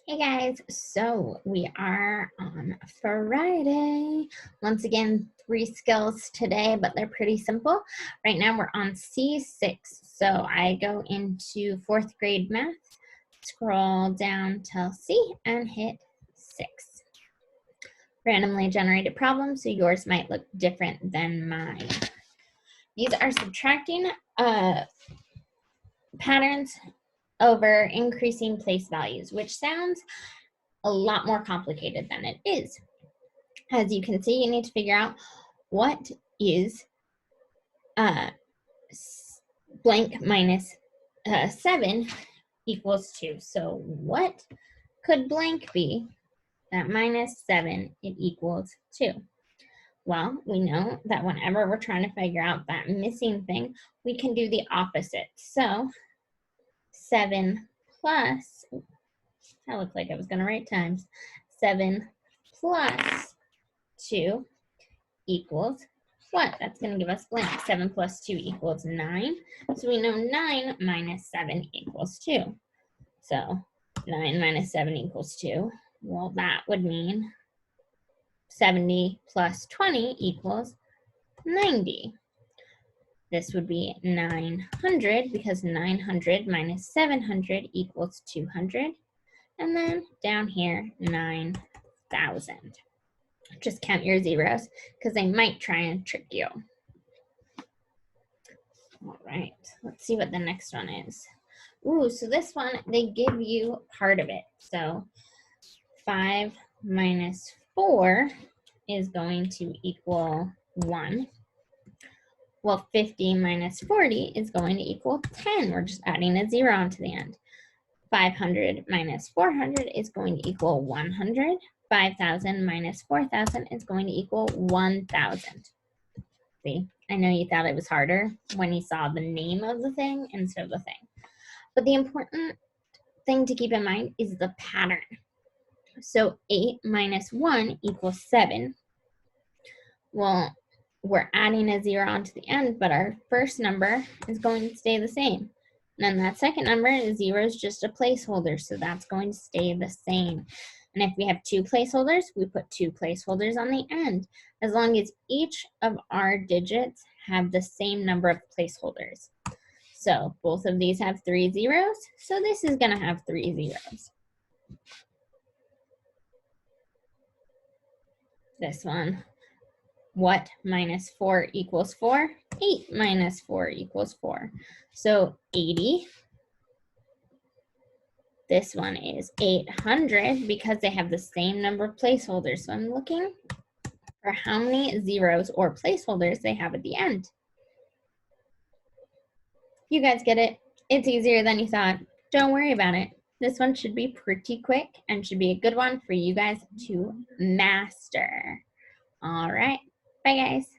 Hey guys, so we are on Friday. Once again, 3 skills today, but they're pretty simple. Right now we're on C6. So I go into 4th grade math, scroll down till C and hit 6. Randomly generated problem, so yours might look different than mine. These are subtracting patterns over increasing place values, which sounds a lot more complicated than it is. As you can see, you need to figure out what is blank minus 7 equals 2. So what could blank be that minus 7 it equals 2? Well, we know that whenever we're trying to figure out that missing thing, we can do the opposite. So 7 plus, that looked like I was going to write times, 7 plus 2 equals what? That's going to give us blank. 7 plus 2 equals 9. So we know 9 minus 7 equals 2. So 9 minus 7 equals 2. Well, that would mean 70 plus 20 equals 90. This would be 900 because 900 minus 700 equals 200. And then down here, 9,000. Just count your zeros because they might try and trick you. All right, let's see what the next one is. Ooh, so this one, they give you part of it. So 5 minus 4 is going to equal 1. Well, 50 minus 40 is going to equal 10. We're just adding a 0 onto the end. 500 minus 400 is going to equal 100. 5,000 minus 4,000 is going to equal 1,000. See, I know you thought it was harder when you saw the name of the thing instead of the thing. But the important thing to keep in mind is the pattern. So 8 minus 1 equals 7. Well, we're adding a 0 onto the end, but our first number is going to stay the same. And then that second number, 0 is just a placeholder, so that's going to stay the same. And if we have 2 placeholders, we put 2 placeholders on the end, as long as each of our digits have the same number of placeholders. So both of these have 3 zeros, so this is going to have 3 zeros. This one, what minus 4 equals 4? 8 minus 4 equals 4. So 80. This one is 800 because they have the same number of placeholders. So I'm looking for how many zeros or placeholders they have at the end. You guys get it. It's easier than you thought. Don't worry about it. This one should be pretty quick and should be a good one for you guys to master. All right. Bye, guys.